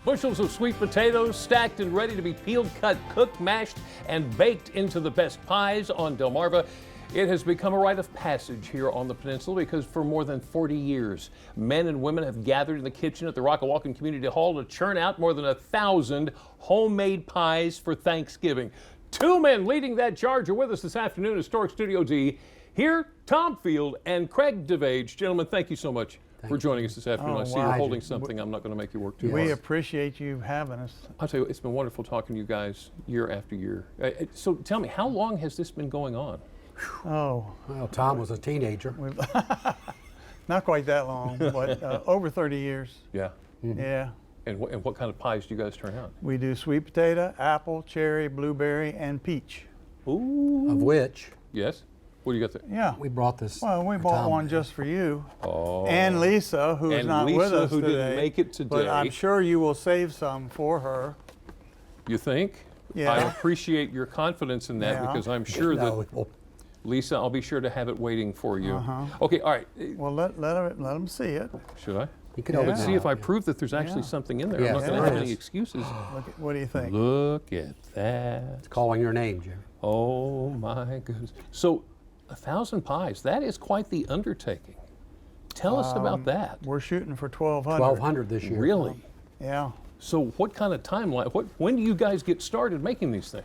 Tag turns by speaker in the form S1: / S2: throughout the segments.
S1: Bushels of sweet potatoes stacked and ready to be peeled, cut, cooked, mashed, and baked into the best pies on Delmarva. It has become a rite of passage here on the peninsula because for more than 40 years, men and women have gathered in the kitchen at the Rockawalkin Community Hall to churn out more than 1,000 homemade pies for Thanksgiving. Two men leading that charge are with us this afternoon at Historic Studio D. Here, Tom Field and Craig DeVage. Gentlemen, thank you so much for joining us this afternoon. I see you're holding something. I'm not going to make you work too hard.
S2: We appreciate you having us.
S1: I'll tell you, it's been wonderful talking to you guys year after year. So tell me, how long has this been going on?
S2: Oh.
S3: Well, Tom was a teenager.
S2: Not quite that long, but over 30 years.
S1: Yeah.
S2: Mm-hmm. Yeah.
S1: And what kind of pies do you guys turn out?
S2: We do sweet potato, apple, cherry, blueberry, and peach.
S1: Ooh.
S3: Of which?
S1: Yes. What do you got there?
S2: Yeah.
S3: We brought this.
S2: Well, we bought one just for you.
S1: Oh.
S2: And Lisa, who is not with us
S1: who
S2: today.
S1: didn't make it today.
S2: But I'm sure you will save some for her.
S1: You think?
S2: Yeah.
S1: I appreciate your confidence in that because I'm sure that Lisa, I'll be sure to have it waiting for you. Okay, all right.
S2: Well, let them see it.
S1: Should I?
S3: You can open
S1: See if I prove that there's actually something in there. I'm not going to have any excuses.
S2: What do you think?
S1: Look at that.
S3: It's calling your name, Jerry.
S1: Oh my goodness. So 1,000 pies, that is quite the undertaking. Tell us about that.
S2: We're shooting for 1,200.
S3: 1,200 this year.
S1: Really?
S2: Yeah.
S1: So what kind of timeline, when do you guys get started making these things?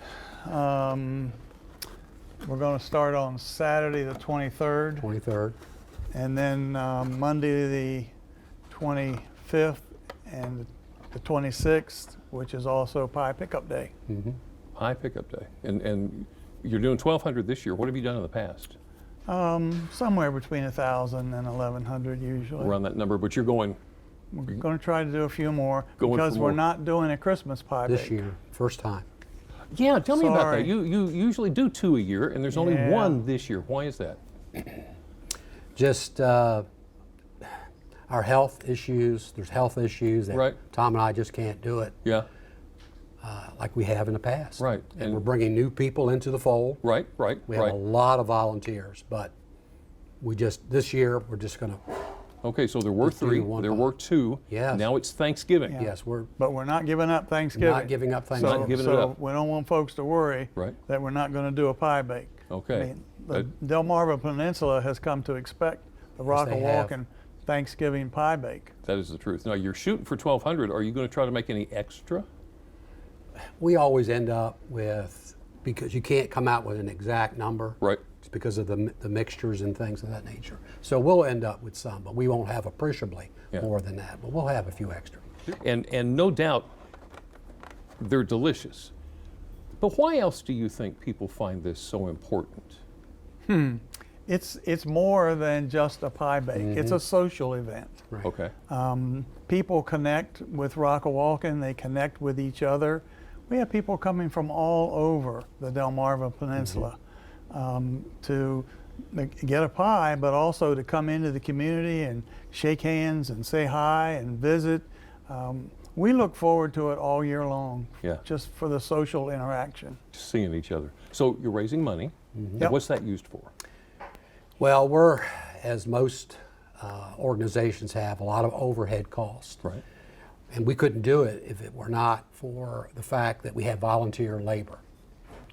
S2: We're going to start on Saturday the 23rd.
S3: 23rd.
S2: And then Monday the 25th and the 26th, which is also Pie Pickup Day.
S3: Mm-hmm.
S1: Pie Pickup Day. And you're doing 1,200 this year. What have you done in the past?
S2: Somewhere between 1,000 and 1,100 usually.
S1: Around that number, but you're going.
S2: We're going to try to do a few more because we're not doing a Christmas pie
S3: this
S2: bake.
S3: year, first time.
S1: Yeah, tell me about that. You usually do 2 a year, and there's only one this year. Why is that?
S3: Just our health issues. There's health issues that Tom and I just can't do it.
S1: Yeah.
S3: Like we have in the past.
S1: Right.
S3: And we're bringing new people into the fold.
S1: Right.
S3: We have a lot of volunteers, but this year we're just going to.
S1: Okay, so there were 3, there were 2.
S3: Yes.
S1: Now it's Thanksgiving.
S2: Yeah.
S3: Yes,
S2: but we're not giving up Thanksgiving.
S3: Not giving up Thanksgiving.
S1: Not giving it up.
S2: We don't want folks to worry that we're not going to do a pie bake.
S1: Okay.
S2: I mean, the Delmarva Peninsula has come to expect the Rockawalkin Thanksgiving pie bake.
S1: That is the truth. Now you're shooting for 1,200. Are you going to try to make any extra?
S3: We always end up with, because you can't come out with an exact number.
S1: Right.
S3: It's because of the mixtures and things of that nature. So we'll end up with some, but we won't have appreciably more than that. But we'll have a few extra.
S1: And no doubt they're delicious. But why else do you think people find this so important?
S2: It's more than just a pie bake. Mm-hmm. It's a social event.
S3: Right.
S1: Okay.
S2: People connect with Rockawalkin. They connect with each other. We have people coming from all over the Delmarva Peninsula to get a pie, but also to come into the community and shake hands and say hi and visit. We look forward to it all year long, just for the social interaction.
S1: Just seeing each other. So you're raising money.
S2: Yep.
S1: What's that used for?
S3: Well, we're, as most organizations have, a lot of overhead costs.
S1: Right.
S3: And we couldn't do it if it were not for the fact that we have volunteer labor.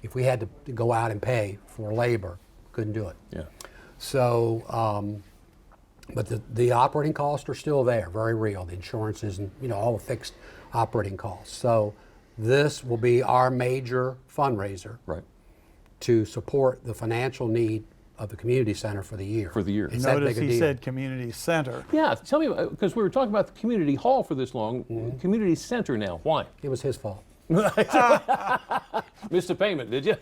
S3: If we had to go out and pay for labor, couldn't do it.
S1: Yeah.
S3: So, but the operating costs are still there, very real. The insurances and all the fixed operating costs. So this will be our major fundraiser to support the financial need of the community center for the year.
S2: Notice he said community center.
S1: Yeah, tell me, because we were talking about the community hall for this long. Community center now, why?
S3: It was his fault.
S1: Missed a payment, did you?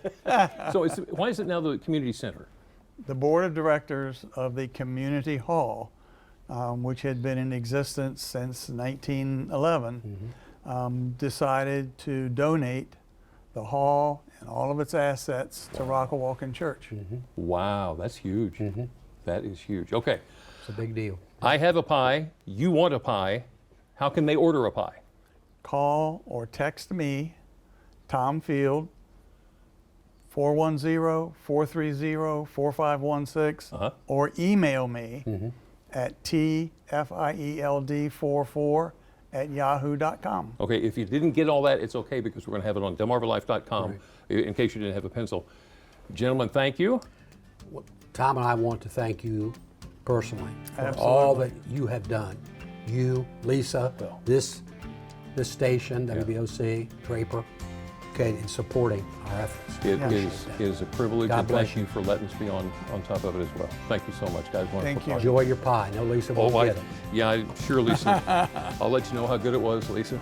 S1: So why is it now the community center?
S2: The board of directors of the community hall, which had been in existence since 1911, decided to donate the hall and all of its assets to Rockawalkin Church.
S1: Wow, that's huge. That is huge. Okay.
S3: It's a big deal.
S1: I have a pie. You want a pie. How can they order a pie?
S2: Call or text me, Tom Field, 410-430-4516, or email me at tfield44 delmarva@yahoo.com.
S1: Okay, if you didn't get all that, it's okay because we're going to have it on DelmarvaLife.com in case you didn't have a pencil. Gentlemen, thank you.
S3: Tom and I want to thank you personally for
S2: Absolutely.
S3: all that you have done. You, Lisa, this station, WBOC, Draper, okay, in supporting our efforts.
S1: It
S2: Yeah.
S1: is a privilege,
S3: God
S1: and
S3: bless
S1: thank you for letting us be on top of it as well. Thank you so much, guys. Wonderful
S2: Thank you.
S1: talking.
S3: Enjoy your pie. No, Lisa won't
S1: Oh,
S3: get it.
S1: yeah, sure, Lisa. I'll let you know how good it was, Lisa.